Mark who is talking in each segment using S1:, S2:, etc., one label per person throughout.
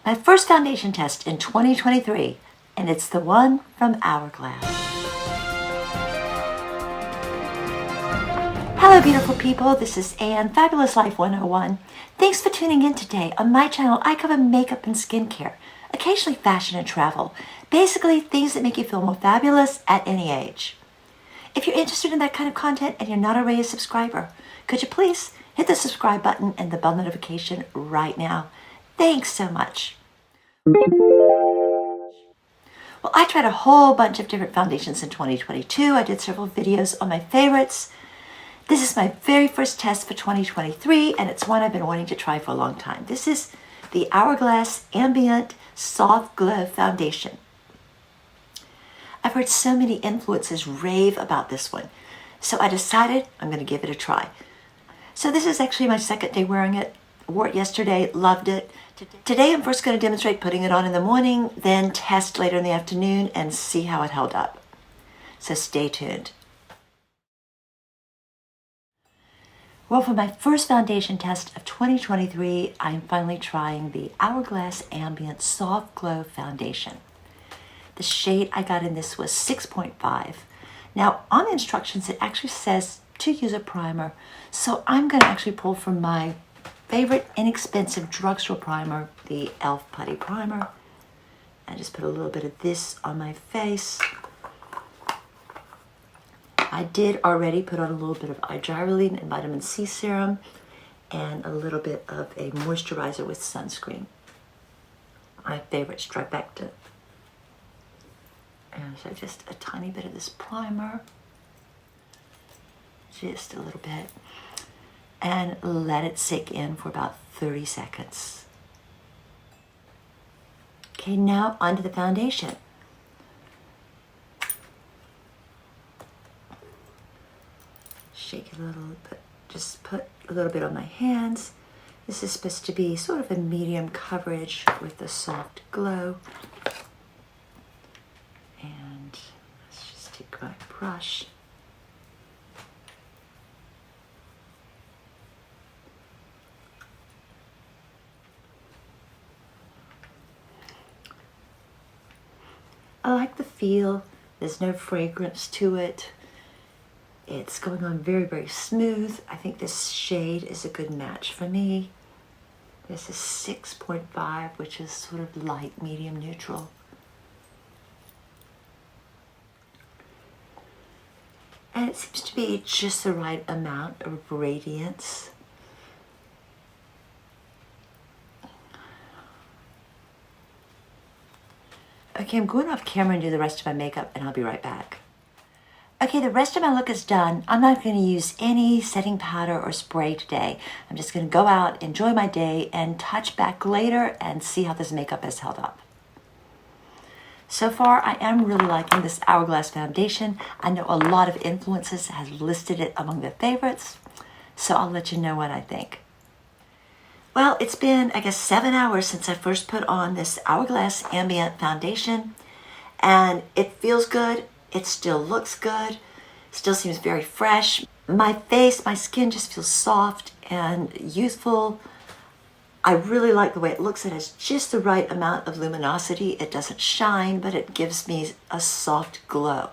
S1: My first foundation test in 2023, and it's the one from Hourglass. Hello beautiful people, this is Anne, Fabulous Life 101. Thanks for tuning in today. On my channel, I cover makeup and skincare, occasionally fashion and travel, basically things that make you feel more fabulous at any age. If you're interested in that kind of content and you're not already a subscriber, could you please hit the subscribe button and the bell notification right now? Thanks so much. Well, I tried a whole bunch of different foundations in 2022. I did several videos on my favorites. This is my very first test for 2023, and it's one I've been wanting to try for a long time. This is the Hourglass Ambient Soft Glow Foundation. I've heard so many influencers rave about this one, so I decided I'm going to give it a try. So this is actually my second day wearing it. Wore it yesterday, loved it. Today I'm first going to demonstrate putting it on in the morning, then test later in the afternoon and see how it held up. So stay tuned. Well, for my first foundation test of 2023, I'm finally trying the Hourglass Ambient Soft Glow Foundation. The shade I got in this was 6.5. Now, on the instructions, it actually says to use a primer. So I'm going to actually pull from my favorite inexpensive drugstore primer, the e.l.f. Putty Primer. I just put a little bit of this on my face. I did already put on a little bit of eye dry relief and vitamin C serum and a little bit of a moisturizer with sunscreen. My favorite Stripecta. And so just a tiny bit of this primer, just a little bit, and let it sink in for about 30 seconds. Okay, now onto the foundation. Shake it a little bit, just put a little bit on my hands. This is supposed to be sort of a medium coverage with a soft glow. And let's just take my brush. I like the feel. There's no fragrance to it. It's going on very, very smooth. I think this shade is a good match for me. This is 6.5, which is sort of light, medium, neutral. And it seems to be just the right amount of radiance. Okay, I'm going off camera and do the rest of my makeup, and I'll be right back. Okay, the rest of my look is done. I'm not going to use any setting powder or spray today. I'm just going to go out, enjoy my day, and touch back later and see how this makeup has held up. So far, I am really liking this Hourglass foundation. I know a lot of influencers have listed it among their favorites, so I'll let you know what I think. Well, it's been, I guess, 7 hours since I first put on this Hourglass Ambient foundation, and it feels good. It still looks good. Still seems very fresh. My face, my skin just feels soft and youthful. I really like the way it looks. It has just the right amount of luminosity. It doesn't shine, but it gives me a soft glow.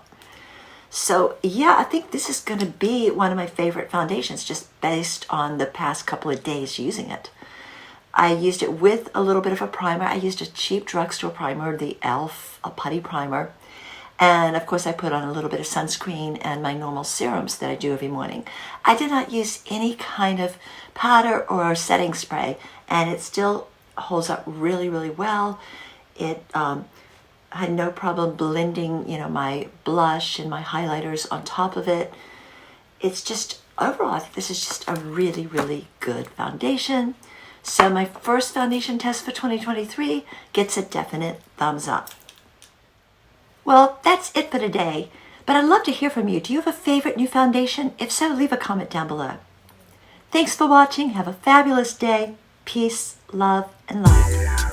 S1: So yeah, I think this is going to be one of my favorite foundations just based on the past couple of days using it. I used it with a little bit of a primer. I used a cheap drugstore primer, the e.l.f. Putty Primer. And of course I put on a little bit of sunscreen and my normal serums that I do every morning. I did not use any kind of powder or setting spray, and it still holds up really, really well. It had no problem blending, my blush and my highlighters on top of it. It's just, overall, I think this is just a really, really good foundation. So my first foundation test for 2023 gets a definite thumbs up. Well, that's it for today, but I'd love to hear from you. Do you have a favorite new foundation? If so, leave a comment down below. Thanks for watching. Have a fabulous day. Peace, love, and light.